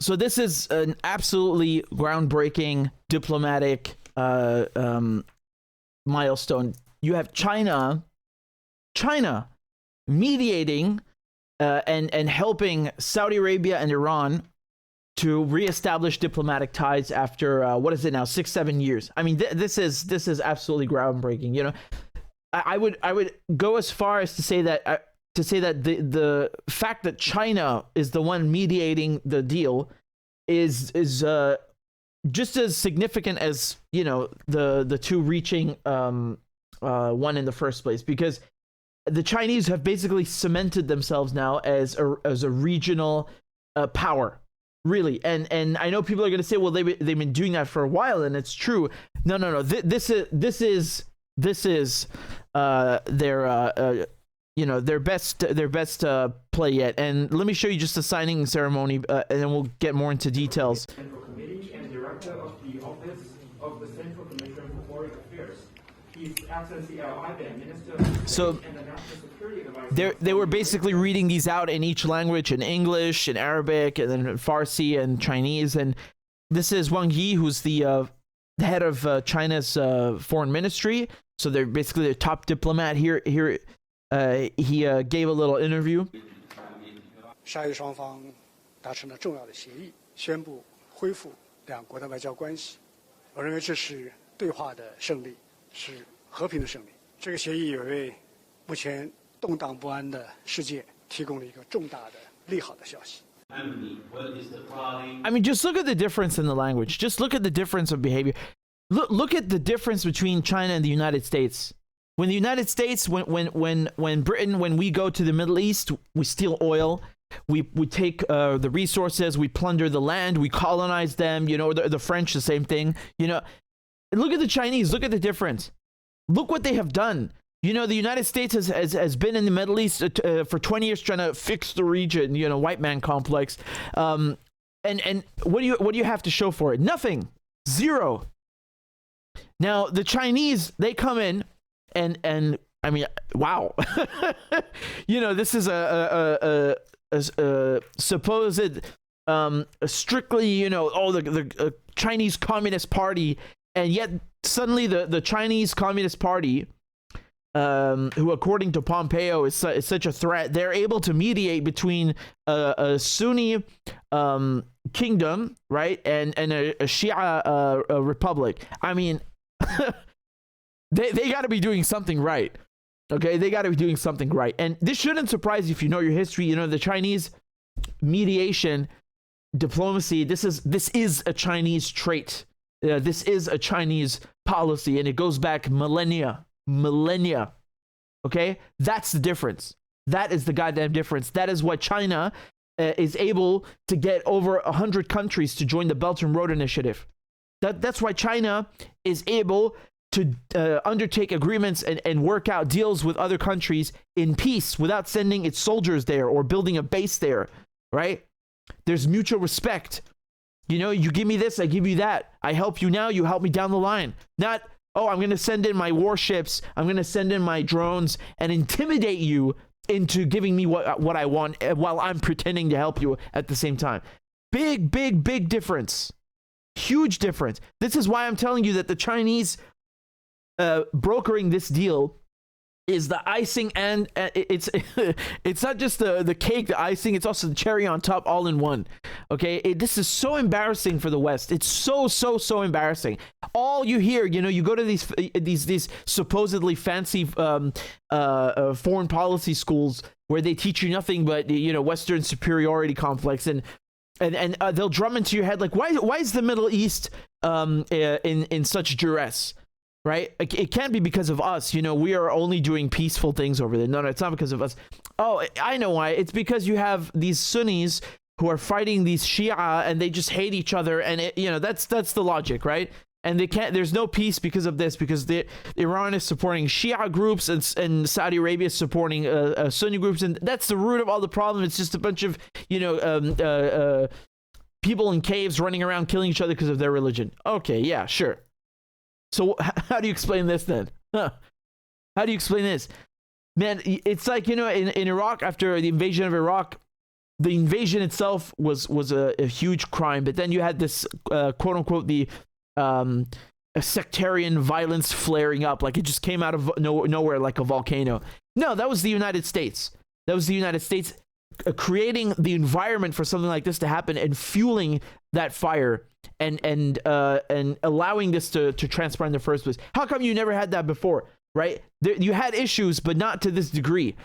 So this is an absolutely groundbreaking diplomatic milestone. You have China mediating and helping Saudi Arabia and Iran to reestablish diplomatic ties after what is it now, 6-7 years. I mean, this is absolutely groundbreaking. You know, I would go as far as to say that the fact that China is the one mediating the deal is just as significant as, you know, the two reaching one in the first place, because the Chinese have basically cemented themselves now as a regional power, really. And I know people are going to say, well, they've been doing that for a while, and it's true. No. This is their you know, their best play yet. And let me show you just the signing ceremony, and then we'll get more into details. Central Committee and Director of the Office of the Central Commission for Foreign Affairs. His Excellency Al Iban, Minister of So and the National Security Advisor. they were basically reading these out in each language, in English, in Arabic, and then Farsi and Chinese. And this is Wang Yi, who's the head of China's foreign ministry. So they're basically the top diplomat here. He gave a little interview. 沙伊双方达成了重要的协议，宣布恢复两国的外交关系。我认为这是对话的胜利，是和平的胜利。这个协议也为目前动荡不安的世界提供了一个重大的利好的消息。 I mean, just look at the difference in the language. Just look at the difference of behavior. Look at the difference between China and the United States. When the United States, when Britain, when we go to the Middle East, we steal oil, we take the resources, we plunder the land, we colonize them. You know, the French, the same thing. You know, look at the Chinese. Look at the difference. Look what they have done. You know, the United States has been in the Middle East for 20 years trying to fix the region. You know, white man complex. And what do you have to show for it? Nothing. Zero. Now the Chinese, they come in. And I mean, wow. You know, this is a supposed strictly, you know, the Chinese Communist Party, and yet suddenly the Chinese Communist Party, who according to Pompeo is such a threat, they're able to mediate between a Sunni kingdom, right, and a Shia republic. I mean. They got to be doing something right. Okay, they got to be doing something right. And this shouldn't surprise you if you know your history. You know, the Chinese mediation diplomacy, this is a Chinese trait. This is a Chinese policy, and it goes back millennia. Okay, that's the difference. That is the goddamn difference. That is what China is able to get over 100 countries to join the Belt and Road Initiative. That's why China is able to undertake agreements and work out deals with other countries in peace without sending its soldiers there or building a base there, right? There's mutual respect. You know, you give me this, I give you that. I help you now, you help me down the line. Not, oh, I'm going to send in my warships, I'm going to send in my drones and intimidate you into giving me what I want while I'm pretending to help you at the same time. Big difference. Huge difference. This is why I'm telling you that the Chinese brokering this deal is the icing, and it's not just the cake, the icing, it's also the cherry on top, all in one. Okay, this is so embarrassing for the West. It's so embarrassing. All you hear, you know, you go to these supposedly fancy foreign policy schools where they teach you nothing but, you know, Western superiority complex, and they'll drum into your head like, why is the Middle East in such duress? Right? It can't be because of us. You know, we are only doing peaceful things over there. No, it's not because of us. Oh, I know why. It's because you have these Sunnis who are fighting these Shia, and they just hate each other. And you know, that's the logic, right? And they can't. There's no peace because of this, because Iran is supporting Shia groups and Saudi Arabia is supporting Sunni groups, and that's the root of all the problem. It's just a bunch of, you know, people in caves running around killing each other because of their religion. Okay, yeah, sure. So how do you explain this then? How do you explain this? Man, it's like, you know, in Iraq, after the invasion of Iraq, the invasion itself was a huge crime, but then you had this quote unquote the a sectarian violence flaring up, like it just came out of nowhere like a volcano. No, that was the United States. That was the United States creating the environment for something like this to happen and fueling that fire and allowing this to transpire in the first place. How come you never had that before, right? You had issues, but not to this degree.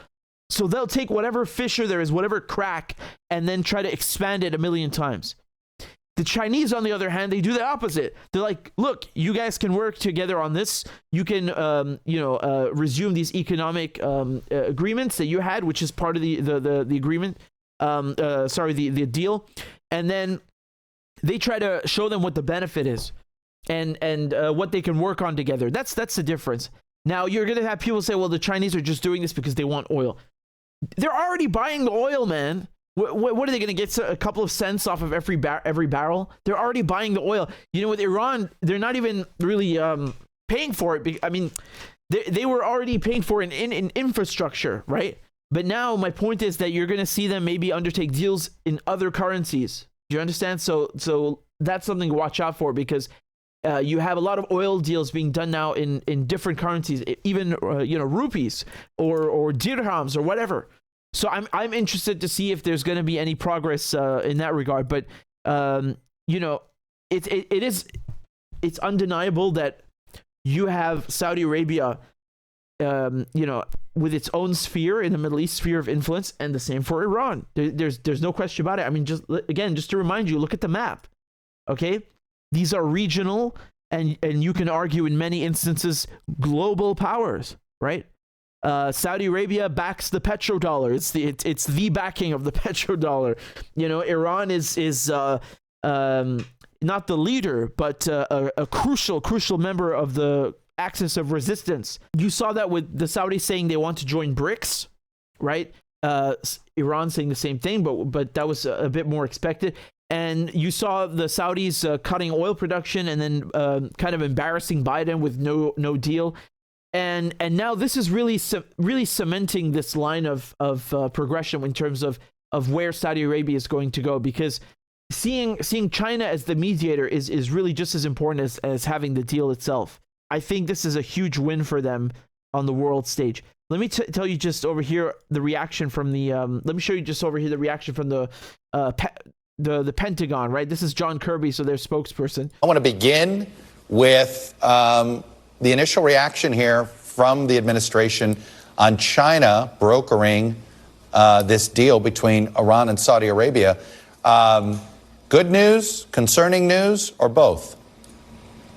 So they'll take whatever fissure there is, whatever crack, and then try to expand it a million times. The Chinese, on the other hand, they do the opposite. They're like, look, you guys can work together on this. You can, resume these economic agreements that you had, which is part of the agreement. The deal. And then they try to show them what the benefit is and what they can work on together. That's the difference. Now, you're going to have people say, well, the Chinese are just doing this because they want oil. They're already buying the oil, man. What are they going to get a couple of cents off of every barrel? They're already buying the oil. You know, with Iran, they're not even really paying for it. I mean, they were already paying for it in infrastructure, right? But now my point is that you're going to see them maybe undertake deals in other currencies. Do you understand? So that's something to watch out for, because you have a lot of oil deals being done now in different currencies, even rupees or dirhams or whatever. So I'm interested to see if there's going to be any progress in that regard. But it's undeniable that you have Saudi Arabia, with its own sphere in the Middle East, sphere of influence, and the same for Iran. There's no question about it. I mean, just to remind you, look at the map. Okay, these are regional and you can argue in many instances global powers, right? Saudi Arabia backs the petrodollar. It's the backing of the petrodollar. Iran is not the leader, but a crucial member of the axis of resistance. You saw that with the Saudis saying they want to join BRICS, right? Iran saying the same thing, but that was a bit more expected. And you saw the Saudis cutting oil production and then kind of embarrassing Biden with no deal. And now this is really cementing this line of progression in terms of where Saudi Arabia is going to go, because seeing China as the mediator is really just as important as having the deal itself. I think this is a huge win for them on the world stage. Let me tell you just over here the reaction from the. Let me show you just over here the reaction from the Pentagon. Right, this is John Kirby, so their spokesperson. I want to begin with the initial reaction here from the administration on China brokering this deal between Iran and Saudi Arabia. Good news, concerning news, or both?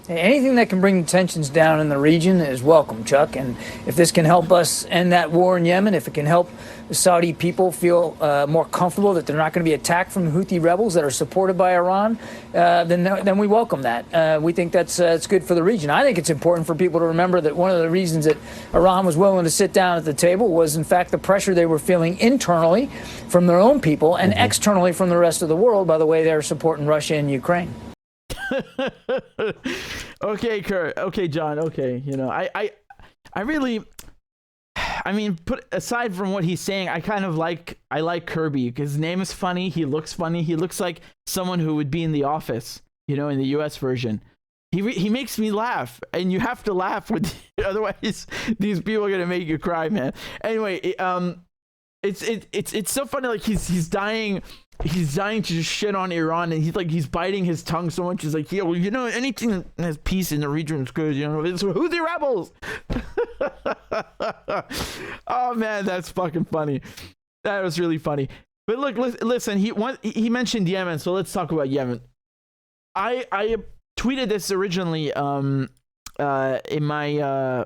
Anything that can bring tensions down in the region is welcome, Chuck. And if this can help us end that war in Yemen, if it can help the Saudi people feel more comfortable that they're not going to be attacked from Houthi rebels that are supported by Iran, then we welcome that. We think it's good for the region. I think it's important for people to remember that one of the reasons that Iran was willing to sit down at the table was, in fact, the pressure they were feeling internally from their own people and externally from the rest of the world by the way they're supporting Russia and Ukraine. Okay, Kurt. Okay, John. Okay, I really, put aside from what he's saying, I like Kirby because his name is funny. He looks funny. He looks like someone who would be in The Office, in the U.S. version. He makes me laugh, and you have to laugh otherwise these people are gonna make you cry, man. Anyway, it's so funny. Like he's dying. He's dying to just shit on Iran, and he's biting his tongue so much. He's like, yeah, well, anything that has peace in the region is good. It's Houthi rebels. Oh man, that's fucking funny. That was really funny. But look, listen. He mentioned Yemen, so let's talk about Yemen. I tweeted this originally in my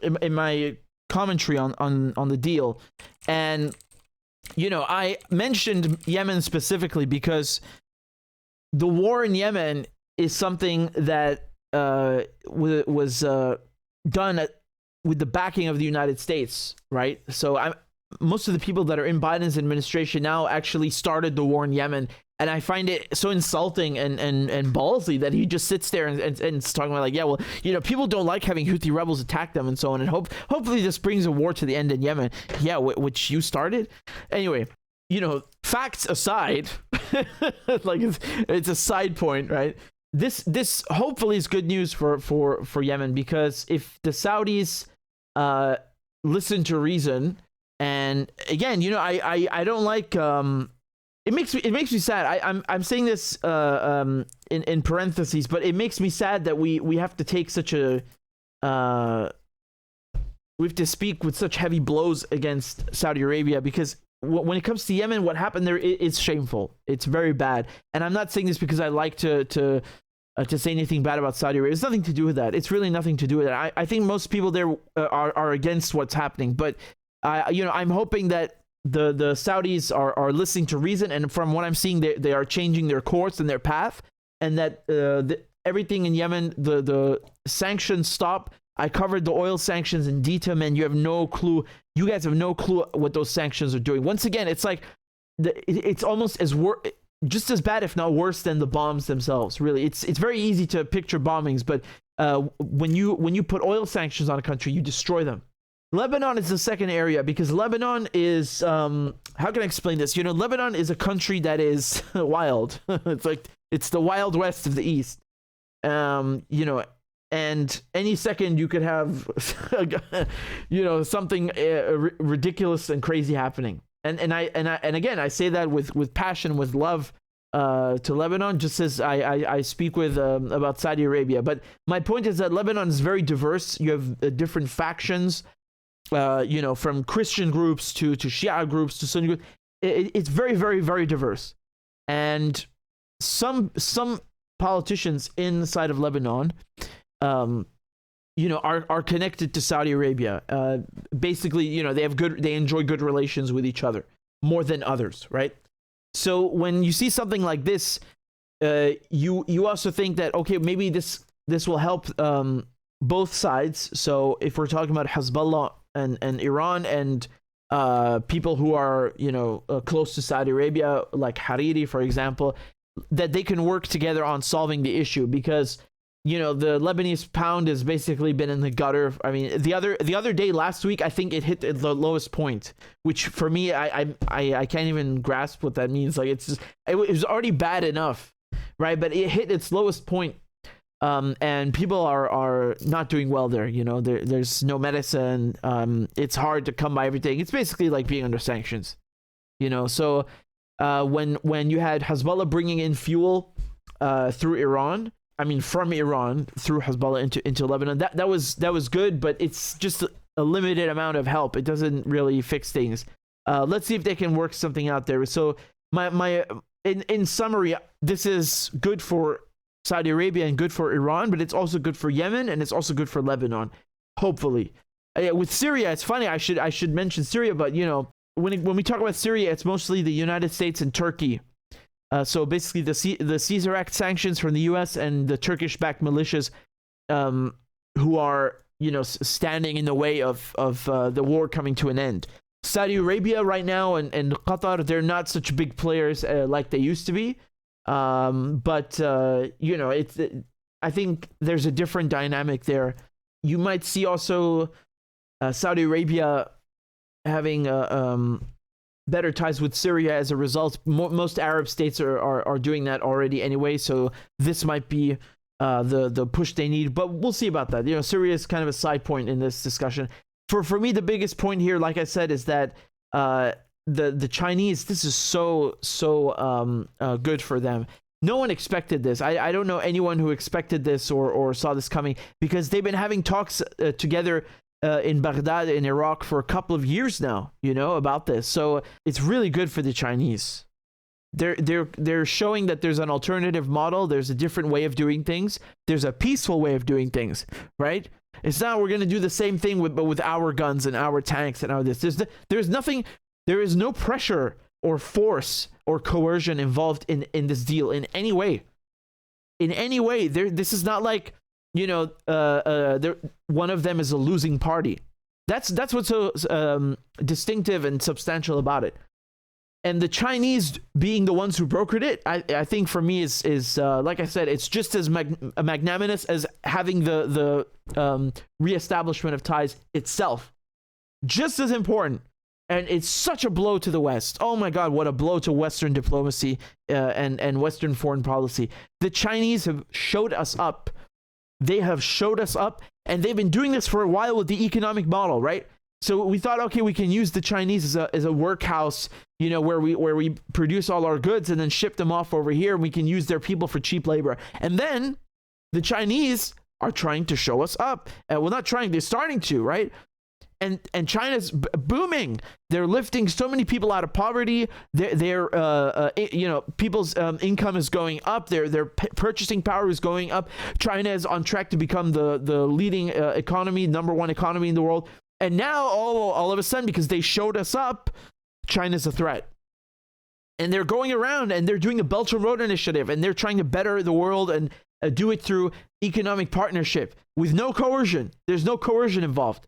in my commentary on the deal, and I mentioned Yemen specifically because the war in Yemen is something that was done with the backing of the United States, right? So most of the people that are in Biden's administration now actually started the war in Yemen And I find it so insulting and ballsy that he just sits there and is talking about like, yeah, well, people don't like having Houthi rebels attack them and so on. And hopefully this brings a war to the end in Yemen. Yeah, which you started. Anyway, facts aside, like it's a side point, right? This hopefully is good news for Yemen, because if the Saudis listen to reason, and again, I don't like it makes me sad. I'm saying this in parentheses, but it makes me sad that we have to take such a we have to speak with such heavy blows against Saudi Arabia, because when it comes to Yemen, what happened there is shameful. It's very bad, and I'm not saying this because I like to say anything bad about Saudi Arabia. It's nothing to do with that. It's really nothing to do with it. I think most people there are against what's happening, but I'm hoping that the Saudis are listening to reason, and from what I'm seeing, they are changing their course and their path, and that everything in Yemen, the sanctions stop. I covered the oil sanctions in detail, man. You guys have no clue what those sanctions are doing. Once again, it's like it's almost just as bad, if not worse, than the bombs themselves. Really, it's very easy to picture bombings, but when you put oil sanctions on a country, you destroy them. Lebanon is the second area, because Lebanon is how can I explain this? Lebanon is a country that is wild. It's the Wild West of the East. And any second you could have something ridiculous and crazy happening. And again, I say that with passion, with love to Lebanon, just as I speak with about Saudi Arabia. But my point is that Lebanon is very diverse. You have different factions, from Christian groups to Shia groups to Sunni groups. It's very, very, very diverse. And some politicians inside of Lebanon, are connected to Saudi Arabia. Basically, they enjoy good relations with each other more than others, right? So when you see something like this, you also think that, okay, maybe this will help both sides. So if we're talking about Hezbollah and Iran and people who are close to Saudi Arabia, like Hariri, for example, that they can work together on solving the issue, because the Lebanese pound has basically been in the gutter. I mean, the other day, last week, I think it hit the lowest point, which for me, I can't even grasp what that means. Like, it was already bad enough, right? But it hit its lowest point, and people are not doing well there. There's no medicine. It's hard to come by everything. It's basically like being under sanctions, So when you had Hezbollah bringing in fuel through Iran. I mean, from Iran through Hezbollah into Lebanon, that was good, but it's just a limited amount of help. It doesn't really fix things. Let's see if they can work something out there. So in summary, this is good for Saudi Arabia and good for Iran, but it's also good for Yemen, and it's also good for Lebanon, hopefully. With Syria, it's funny. I should mention Syria, but when we talk about Syria, it's mostly the United States and Turkey. So basically, the Caesar Act sanctions from the U.S. and the Turkish-backed militias, who are standing in the way of the war coming to an end. Saudi Arabia right now and Qatar, they're not such big players like they used to be, but I think there's a different dynamic there. You might see also Saudi Arabia having better ties with Syria as a result. Most Arab states are doing that already anyway, so this might be the push they need, but we'll see about that. Syria is kind of a side point in this discussion. For me, the biggest point here, like I said, is that the Chinese, this is so good for them. No one expected this. I don't know anyone who expected this or saw this coming, because they've been having talks together in Baghdad in Iraq for a couple of years now, about this. So it's really good for the Chinese. They're showing that there's an alternative model. There's a different way of doing things. There's a peaceful way of doing things, right? It's not we're going to do the same thing but with our guns and our tanks and our this. There's nothing. There is no pressure or force or coercion involved in this deal in any way. In any way, this is not like one of them is a losing party. That's what's so distinctive and substantial about it. And the Chinese being the ones who brokered it, I think for me is like I said, it's just as magnanimous as having the reestablishment of ties itself. Just as important. And it's such a blow to the West. Oh my God, what a blow to Western diplomacy and Western foreign policy. The Chinese have showed us up. They have showed us up, and they've been doing this for a while with the economic model, right? So we thought, okay, we can use the Chinese as a workhouse, you know, where we produce all our goods and then ship them off over here, and we can use their people for cheap labor. And then the Chinese are trying to show us up. Well, not trying, they're starting to, right? And China's booming. They're lifting so many people out of poverty. Their people's income is going up. Their purchasing power is going up. China is on track to become the leading economy, number one economy in the world. And now all of a sudden, because they showed us up, China's a threat. And they're going around and they're doing the Belt and Road Initiative, and they're trying to better the world and do it through economic partnership with no coercion. There's no coercion involved.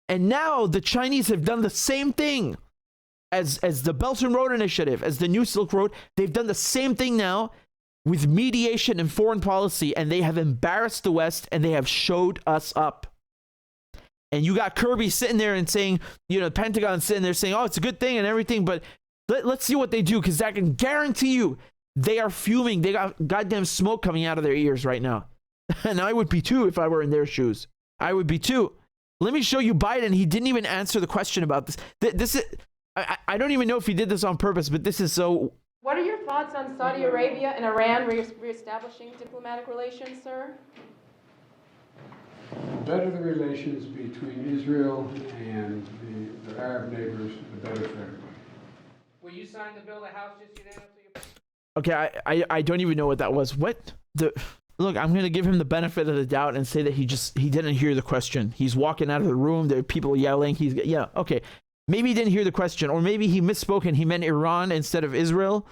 And now the Chinese have done the same thing as the Belt and Road Initiative, as the New Silk Road. They've done the same thing now with mediation and foreign policy, and they have embarrassed the West, and they have showed us up. And you got Kirby sitting there and saying, you know, the Pentagon sitting there saying, oh, it's a good thing and everything, but let's see what they do, because I can guarantee you they are fuming. They got goddamn smoke coming out of their ears right now. And I would be too if I were in their shoes. I would be too. Let me show you Biden. He didn't even answer the question about this. This is, I don't even know if he did this on purpose, but this is so. What are your thoughts on Saudi Arabia and Iran reestablishing diplomatic relations, sir? The better the relations between Israel and the Arab neighbors, the better for everybody. Will you sign the bill the House just unanimously? Okay, I don't even know what that was. What the? Look, I'm going to give him the benefit of the doubt and say that he didn't hear the question. He's walking out of the room. There are people yelling. Yeah, okay. Maybe he didn't hear the question, or maybe he misspoke and he meant Iran instead of Israel.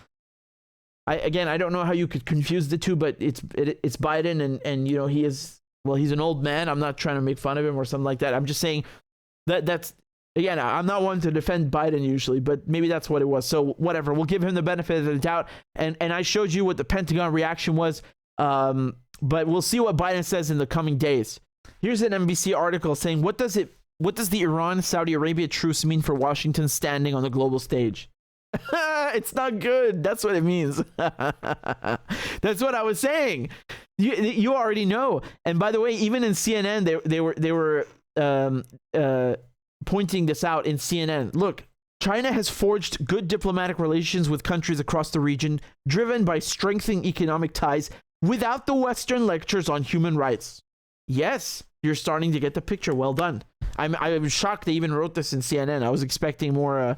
I don't know how you could confuse the two, but it's Biden and you know, he's an old man. I'm not trying to make fun of him or something like that. I'm just saying that's, again, I'm not one to defend Biden usually, but maybe that's what it was. So whatever, we'll give him the benefit of the doubt. And I showed you what the Pentagon reaction was. But we'll see what Biden says in the coming days. Here's an NBC article saying, what does the Iran-Saudi Arabia truce mean for Washington's standing on the global stage? It's not good. That's what it means. That's what I was saying. You already know. And by the way, even in CNN, they were pointing this out in CNN. Look, China has forged good diplomatic relations with countries across the region, driven by strengthening economic ties without the Western lectures on human rights. Yes, you're starting to get the picture. Well done. I was shocked they even wrote this in CNN. I was expecting more,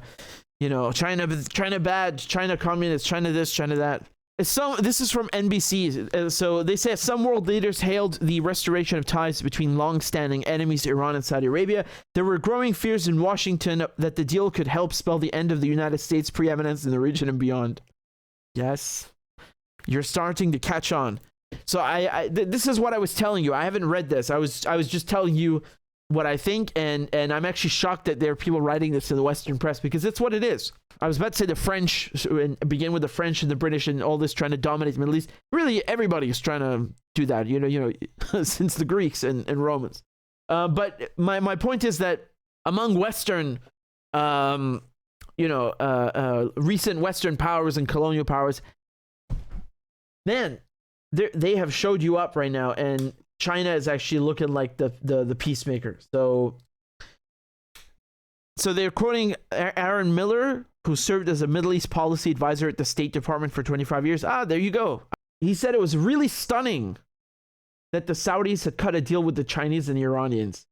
China bad, China communist, China this, China that. This is from NBC. So they say some world leaders hailed the restoration of ties between long-standing enemies, Iran and Saudi Arabia. There were growing fears in Washington that the deal could help spell the end of the United States' preeminence in the region and beyond. Yes. You're starting to catch on. So this is what I was telling you. I haven't read this. I was just telling you what I think, and I'm actually shocked that there are people writing this in the Western press, because it's what it is. I was about to say the French, and begin with the French and the British and all this trying to dominate the Middle East. Really, everybody is trying to do that, you know, since the Greeks and Romans. But my point is that among Western, recent Western powers and colonial powers, man, they have showed you up right now, and China is actually looking like the peacemaker. So they're quoting Aaron Miller, who served as a Middle East policy advisor at the State Department for 25 years. There you go. He said it was really stunning that the Saudis had cut a deal with the Chinese and the Iranians.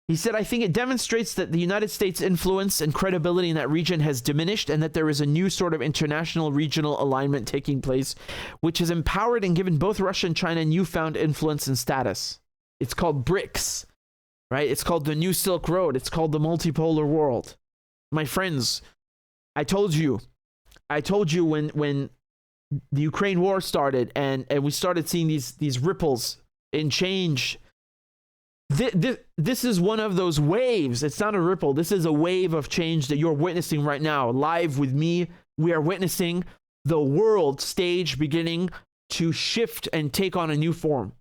He said, I think it demonstrates that the United States' influence and credibility in that region has diminished, and that there is a new sort of international regional alignment taking place, which has empowered and given both Russia and China newfound influence and status. It's called BRICS, right? It's called the New Silk Road. It's called the multipolar world. My friends, I told you when the Ukraine war started and we started seeing these ripples in change. This is one of those waves. It's not a ripple. This is a wave of change that you're witnessing right now, live with me, we are witnessing the world stage beginning to shift and take on a new form.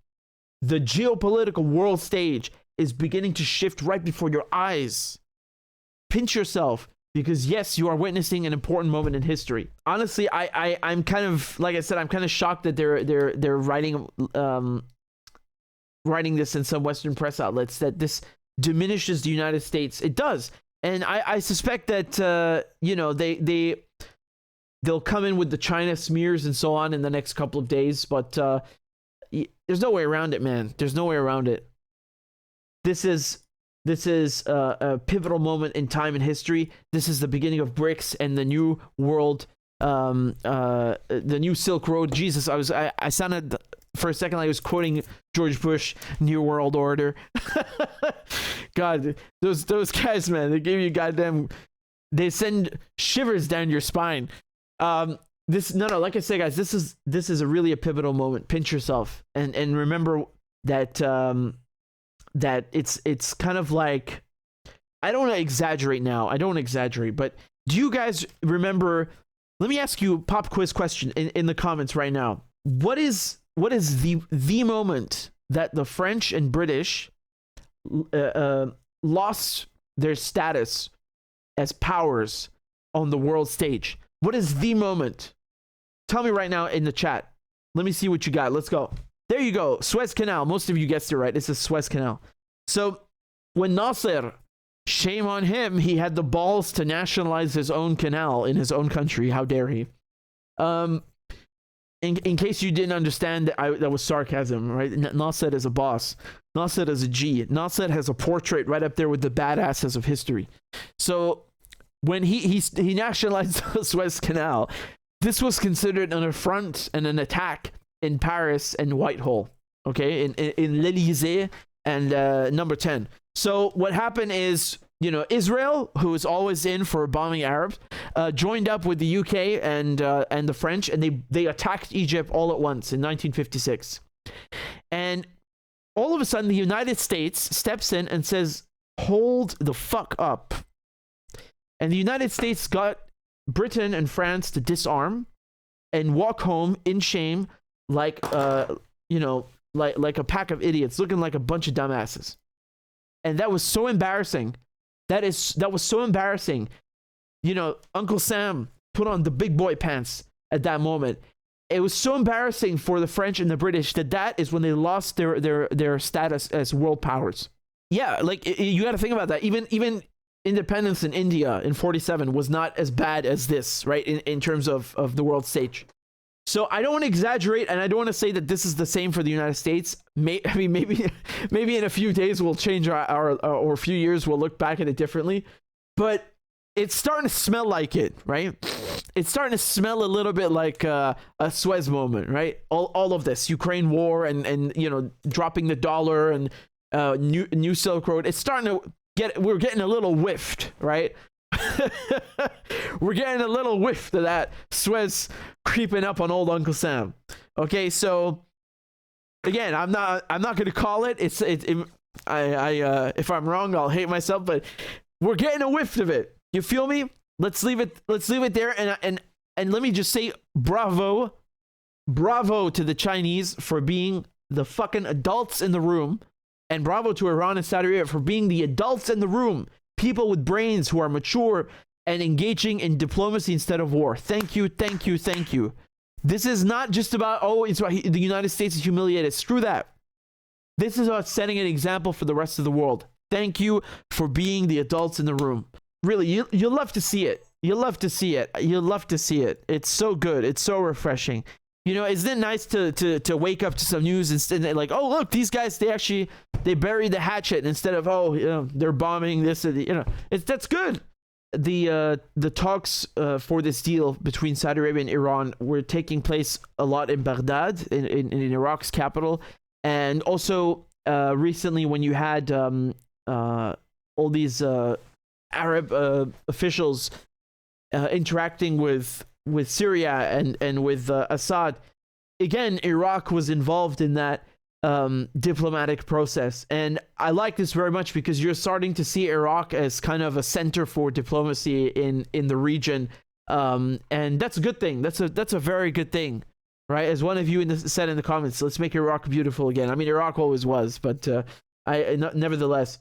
The geopolitical world stage is beginning to shift right before your eyes. Pinch yourself, because yes, you are witnessing an important moment in history. Honestly, I'm kind of, like I said, I'm kind of shocked that they're writing this in some Western press outlets, that this diminishes the United States. It does, and I suspect that they'll come in with the China smears and so on in the next couple of days, but there's no way around it, man. There's no way around it. This is a pivotal moment in time in history. This is the beginning of BRICS and the new world, the new Silk Road. Jesus, I sounded for a second like I was quoting George Bush, New World Order. God, those guys, man, they give you they send shivers down your spine. Like I say, guys, this is a really a pivotal moment. Pinch yourself and remember that that it's kind of like, I don't want to exaggerate now. I don't exaggerate, but do you guys remember? Let me ask you a pop quiz question in the comments right now. What is the moment that the French and British lost their status as powers on the world stage? What is the moment? Tell me right now in the chat. Let me see what you got. Let's go. There you go. Suez Canal. Most of you guessed it right. It's the Suez Canal. So when Nasser, shame on him, he had the balls to nationalize his own canal in his own country. How dare he? In case you didn't understand, that was sarcasm, right? Nasser is a boss. Nasser is a G. Nasser has a portrait right up there with the badasses of history. So when he nationalized the Suez Canal, this was considered an affront and an attack in Paris and Whitehall, okay, in l'Elysée and number 10. So what happened is, Israel, who is always in for bombing Arabs, joined up with the UK and the French, and they attacked Egypt all at once in 1956. And all of a sudden, the United States steps in and says, "Hold the fuck up." And the United States got Britain and France to disarm and walk home in shame, like a pack of idiots, looking like a bunch of dumbasses. And that was so embarrassing. That was so embarrassing. Uncle Sam put on the big boy pants at that moment. It was so embarrassing for the French and the British that is when they lost their status as world powers. Yeah, like you got to think about that. Even independence in India in 47 was not as bad as this, right? In terms of the world stage. So I don't want to exaggerate, and I don't want to say that this is the same for the United States. Maybe in a few days we'll change or a few years we'll look back at it differently. But it's starting to smell like it, right? It's starting to smell a little bit like a Suez moment, right? All of this Ukraine war and dropping the dollar and new Silk Road. It's starting to we're getting a little whiffed, right? We're getting a little whiff of that Suez creeping up on old Uncle Sam. Okay, so again, I'm not going to call it. If I'm wrong, I'll hate myself. But we're getting a whiff of it. You feel me? Let's leave it there. And let me just say, bravo to the Chinese for being the fucking adults in the room, and bravo to Iran and Saudi Arabia for being the adults in the room. People with brains who are mature and engaging in diplomacy instead of war. Thank you. This is not just about, it's about the United States is humiliated. Screw that. This is about setting an example for the rest of the world. Thank you for being the adults in the room. Really, you'll love to see it. You'll love to see it. It's so good. It's so refreshing. Isn't it nice to wake up to some news and like, oh, look, these guys, they buried the hatchet instead of, they're bombing this, that's good. The talks for this deal between Saudi Arabia and Iran were taking place a lot in Baghdad, in Iraq's capital, and also recently when you had all these Arab officials interacting with Syria and with Assad. Again, Iraq was involved in that diplomatic process. And I like this very much because you're starting to see Iraq as kind of a center for diplomacy in the region And that's a good thing. That's a very good thing, right? As one of you said in the comments, let's make Iraq beautiful again. I mean, Iraq always was, but nevertheless,